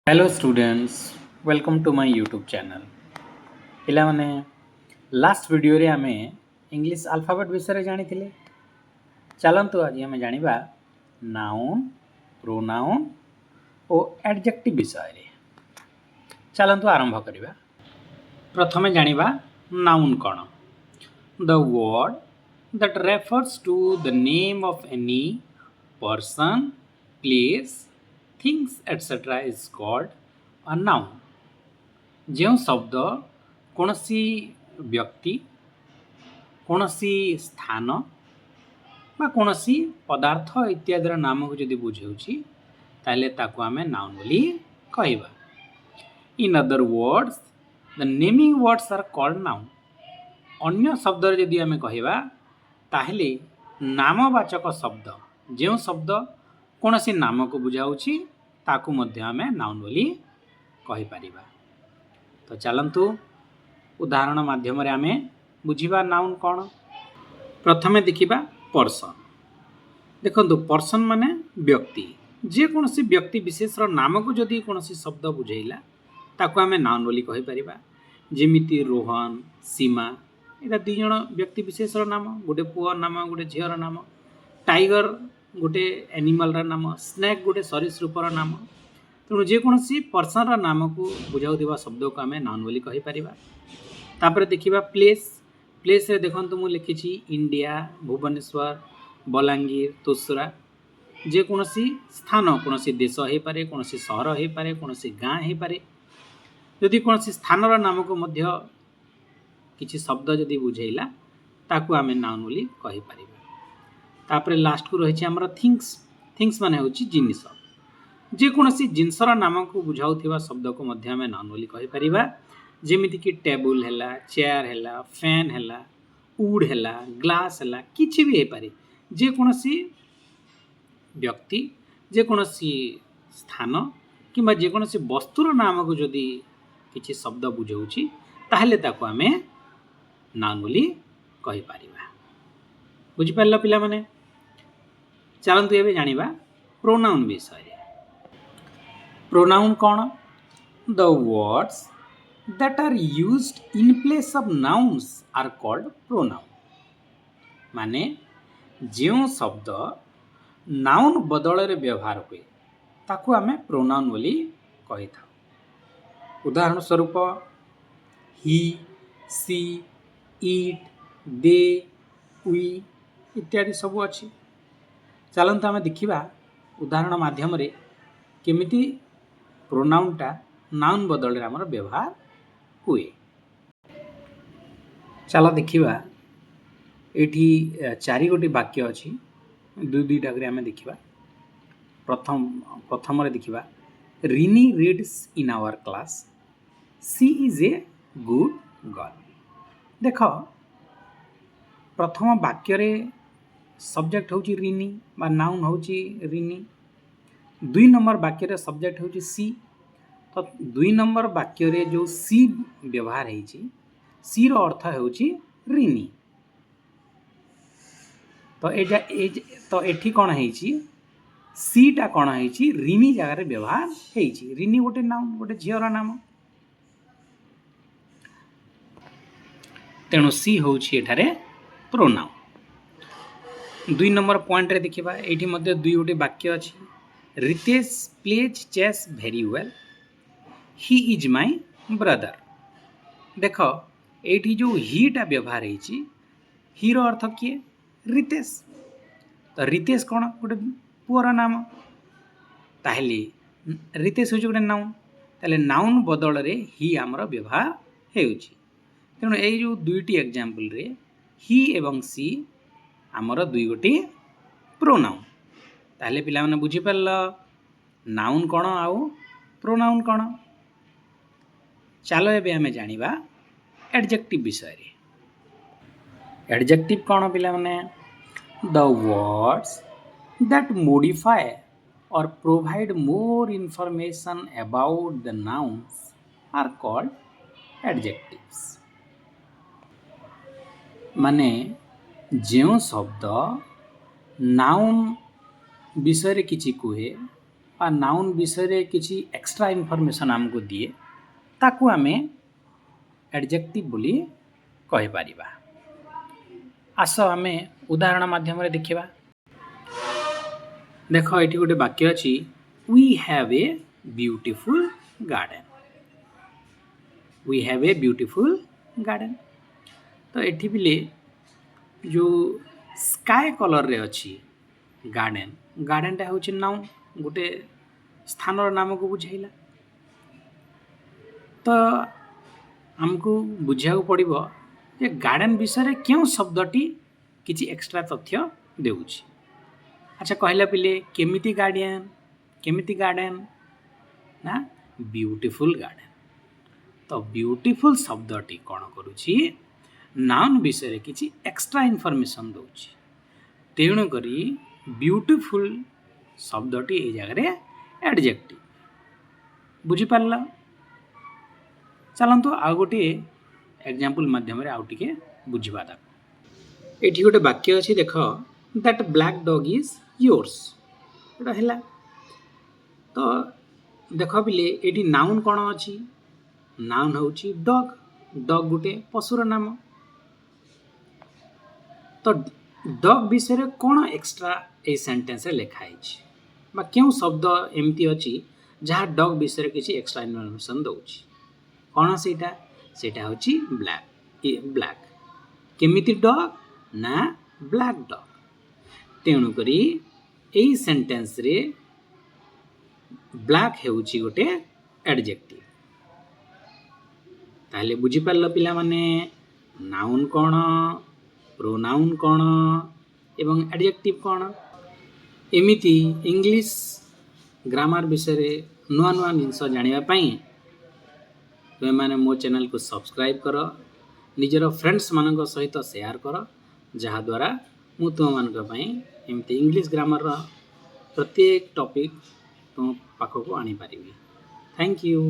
Hello students, welcome to my YouTube channel. पिलामाने last video रे आमे इंग्लिश अल्फाबेट विषय जानी थिले। चलंतु आज आमे जानिबा नाउन, प्रोनाउन और एडजेक्टिव विषय रे। चलंतु आरंभ करिबा। प्रथमे जानिबा नाउन कोन। The word that refers to the name of any person, place, things etc. is called a noun. ଯେଉଁ ଶବ୍ଦ କୌଣସି ବ୍ୟକ୍ତି, କୌଣସି ସ୍ଥାନ ବା କୌଣସି ପଦାର୍ଥ ଇତ୍ୟାଦିର ନାମକୁ ଯଦି ବୁଝାଉଛି ତାହେଲେ ତାକୁ ଆମେ ନାଉନ୍ ବୋଲି କହିବା। In other words the naming words are called noun. ଅନ୍ୟ ଶବ୍ଦରେ ଯଦି ଆମେ କହିବା ତାହେଲେ ନାମବାଚକ ଶବ୍ଦ, ଯେଉଁ ଶବ୍ଦ କୌଣସି ନାମକୁ ବୁଝାଉଛି ତାକୁ ମଧ୍ୟ ଆମେ ନାଉନ୍ ବୋଲି କହିପାରିବା। ତ ଚାଲନ୍ତୁ ଉଦାହରଣ ମାଧ୍ୟମରେ ଆମେ ବୁଝିବା ନାଉନ୍ କ'ଣ। ପ୍ରଥମେ ଦେଖିବା ପର୍ସନ୍। ଦେଖନ୍ତୁ ପର୍ସନ୍ ମାନେ ବ୍ୟକ୍ତି, ଯେକୌଣସି ବ୍ୟକ୍ତି ବିଶେଷର ନାମକୁ ଯଦି କୌଣସି ଶବ୍ଦ ବୁଝେଇଲା ତାକୁ ଆମେ ନାଉନ୍ ବୋଲି କହିପାରିବା। ଯେମିତି ରୋହନ, ସୀମା, ଏଇଟା ଦୁଇ ଜଣ ବ୍ୟକ୍ତି ବିଶେଷର ନାମ, ଗୋଟେ ପୁଅ ନାମ, ଗୋଟେ ଝିଅର ନାମ। ଟାଇଗର ଗୋଟେ ଆନିମାଲର ନାମ, ସ୍ନେକ୍ ଗୋଟେ ସରୀସୃପର ନାମ। ତେଣୁ ଯେକୌଣସି ପର୍ସନର ନାମକୁ ବୁଝାଉଥିବା ଶବ୍ଦକୁ ଆମେ ନାଉନ୍ ବୋଲି କହିପାରିବା। ତାପରେ ଦେଖିବା ପ୍ଲେସ୍। ପ୍ଲେସ୍ରେ ଦେଖନ୍ତୁ ମୁଁ ଲେଖିଛି ଇଣ୍ଡିଆ, ଭୁବନେଶ୍ୱର, ବଲାଙ୍ଗୀର, ତୋସରା। ଯେକୌଣସି ସ୍ଥାନ, କୌଣସି ଦେଶ ହେଇପାରେ, କୌଣସି ସହର ହେଇପାରେ, କୌଣସି ଗାଁ ହେଇପାରେ। ଯଦି କୌଣସି ସ୍ଥାନର ନାମକୁ ମଧ୍ୟ କିଛି ଶବ୍ଦ ଯଦି ବୁଝେଇଲା ତାକୁ ଆମେ ନାଉନ୍ ବୋଲି କହିପାରିବା। ତାପରେ ଲାଷ୍ଟକୁ ରହିଛି ଆମର ଥିଙ୍ଗସ୍। ଥିଙ୍ଗସ୍ ମାନେ ହେଉଛି ଜିନିଷ। ଯେକୌଣସି ଜିନିଷର ନାମକୁ ବୁଝାଉଥିବା ଶବ୍ଦକୁ ମଧ୍ୟ ଆମେ ନାଉନ୍ ବୋଲି କହିପାରିବା। ଯେମିତିକି ଟେବୁଲ୍ ହେଲା, ଚେୟାର ହେଲା, ଫ୍ୟାନ୍ ହେଲା, ଉଡ୍ ହେଲା, ଗ୍ଲାସ୍ ହେଲା, କିଛି ବି ହେଇପାରେ। ଯେକୌଣସି ବ୍ୟକ୍ତି, ଯେକୌଣସି ସ୍ଥାନ କିମ୍ବା ଯେକୌଣସି ବସ୍ତୁର ନାମକୁ ଯଦି କିଛି ଶବ୍ଦ ବୁଝାଉଛି ତାହେଲେ ତାକୁ ଆମେ ନାଉନ୍ ବୋଲି କହିପାରିବା। ବୁଝିପାରିଲ ପିଲାମାନେ? ଚାଲନ୍ତୁ ଏବେ ଜାଣିବା ପ୍ରୋନାଉନ୍ ବିଷୟରେ। ପ୍ରୋନାଉନ୍ କ'ଣ? ଦ words that are used in place of nouns are called pronoun। ମାନେ ଯେଉଁ ଶବ୍ଦ ନାଉନ୍ ବଦଳରେ ବ୍ୟବହାର ହୁଏ ତାକୁ ଆମେ ପ୍ରୋନାଉନ୍ ବୋଲି କହିଥାଉ। ଉଦାହରଣ ସ୍ୱରୂପ ହି, ସି, ଇଟ୍, ଦେ, ୱି ଇତ୍ୟାଦି ସବୁ ଅଛି। ଚାଲନ୍ତୁ ଆମେ ଦେଖିବା ଉଦାହରଣ ମାଧ୍ୟମରେ କେମିତି ପ୍ରୋନାଉନ୍ଟା ନାଉନ୍ ବଦଳରେ ଆମର ବ୍ୟବହାର ହୁଏ। ଚାଲ ଦେଖିବା, ଏଠି ଚାରି ଗୋଟି ବାକ୍ୟ ଅଛି, ଦୁଇଟାକରେ ଆମେ ଦେଖିବା। ପ୍ରଥମରେ ଦେଖିବା Rini writs in hour class, C is a good girl. ଦେଖ ପ୍ରଥମ ବାକ୍ୟରେ ସବଜେକ୍ଟ ହେଉଛି ରିନି ବା ନାଉନ୍ ହେଉଛି ରିନି। 2 ନମ୍ବର ବାକ୍ୟରେ ସବଜେକ୍ଟ ହେଉଛି ସି। ତ 2 ନମ୍ବର ବାକ୍ୟରେ ଯେଉଁ ସି ବ୍ୟବହାର ହେଇଛି, ସିର ଅର୍ଥ ହେଉଛି ରିନି। ତ ଏଠି କ'ଣ ହେଇଛି, ସିଟା କ'ଣ ହେଇଛି, ରିନି ଜାଗାରେ ବ୍ୟବହାର ହେଇଛି। ରିନି ଗୋଟେ ନାଉନ୍, ଗୋଟେ ଝିଅର ନାମ। ତେଣୁ ସି ହେଉଛି ଏଠାରେ ପ୍ରୋନାଉନ୍। 2 ନମ୍ବର ପଏଣ୍ଟରେ ଦେଖିବା, ଏଇଠି ମଧ୍ୟ ଗୋଟି ବାକ୍ୟ ଅଛି। Ritesh pledge chess very well, he is my brother. ଦେଖ ଏଇଠି ଯେଉଁ ହିଟା ବ୍ୟବହାର ହେଇଛି, ହିର ଅର୍ଥ କିଏ? ରିତେଶ। ତ ରିତେଶ କ'ଣ? ଗୋଟେ ପୁଅର ନାମ। ତାହେଲେ ରିତେଶ ହେଉଛି ଗୋଟେ ନାଉନ୍। ତାହେଲେ ନାଉନ୍ ବଦଳରେ ହି ଆମର ବ୍ୟବହାର ହେଉଛି। ତେଣୁ ଏଇ ଯେଉଁ ଦୁଇଟି ଏକ୍ଜାମ୍ପଲରେ ହି ଏବଂ ସି ଆମର ଗୋଟି ପ୍ରୋନାଉନ୍। ତାହେଲେ ପିଲାମାନେ ବୁଝିପାରିଲ ନାଉନ୍ କ'ଣ ଆଉ ପ୍ରୋନାଉନ୍ କ'ଣ। ଚାଲ ଏବେ ଆମେ ଜାଣିବା ଏଡଜେକ୍ଟିଭ୍ ବିଷୟରେ। ଏଡଜେକ୍ଟିଭ୍ କ'ଣ ପିଲାମାନେ? ଦ words that modify or provide more information about the nouns are called adjectives। ମାନେ ଯେଉଁ ଶବ୍ଦ ନାଉନ୍ ବିଷୟରେ କିଛି କୁହେ आ नाउन विषय किसी एक्स्ट्रा इनफॉरमेशन हमको दिए ताकू आमे एडजेक्टिव बोली कहि परिबा। आस आमे उदाहरण माध्यम रे देखिबा। देखो एठी गोटे वाक्य अछि, we have a beautiful garden. We have a beautiful garden. तो एठी बिले जो स्काई कलर रे अछि गार्डन, गार्डन टा होछि नाउन, गोटे स्थानर नाम को बुझाइला। तो हमको बुझाऊ पड़िबो जे गार्डन विषय क्यों शब्दटी किछि एक्स्ट्रा तथ्य देउछि। अच्छा कहला पिले केमिति गार्डन ना ब्यूटीफुल गार्डन। तो ब्यूटीफुल शब्दटी कौन करुछि, नाउन विषय किछि एक्स्ट्रा इनफॉरमेशन दउछि। तेणु करी ब्यूटीफुल शब्दटी ए जगह रे एडजेक्टिव। बुझी पारला। चलंतु आ गोटे एग्जांपल माध्यम रे आउ टिके बुझिबा दा। एठी गोटे वाक्य अछि, देखो that black dog is yours. एटा हैला। तो देखो बिले एठी नाउन कोन अछि, नाउन होछि डॉग। डॉग गोटे पशुर नाम। तो डॉग विषय रे कोन एक्स्ट्रा ए सेंटेंस रे लिखा अछि बा क्यों शब्द एमती अछि जहाँ डॉग विषय रे किछि एक्स्ट्रा इनफॉरमेशन दउछि। कोन सेटा होछि ब्लैक। केमिति डॉग ना ब्लैक डॉग। तेणु करी एई सेंटेंस रे ब्लैक हेउछि गोटे एडजेक्टिव। ताले बुझी पारल पिला माने नाउन कोन, प्रोनाउन कोन एवं एडजेक्टिव कोन। एमिति इंग्लिश ग्रामर विषय रे नुआ नुआ जिनस जानिबा पई तुम माने मो चैनल को सब्सक्राइब कर, निजर फ्रेंड्स मानक सहित शेयर कर, जहा द्वारा मु तुम मानक पई एमिति इंग्लिश ग्रामर रा प्रत्येक टॉपिक तुम पाखको आनी पारिबी। Thank you.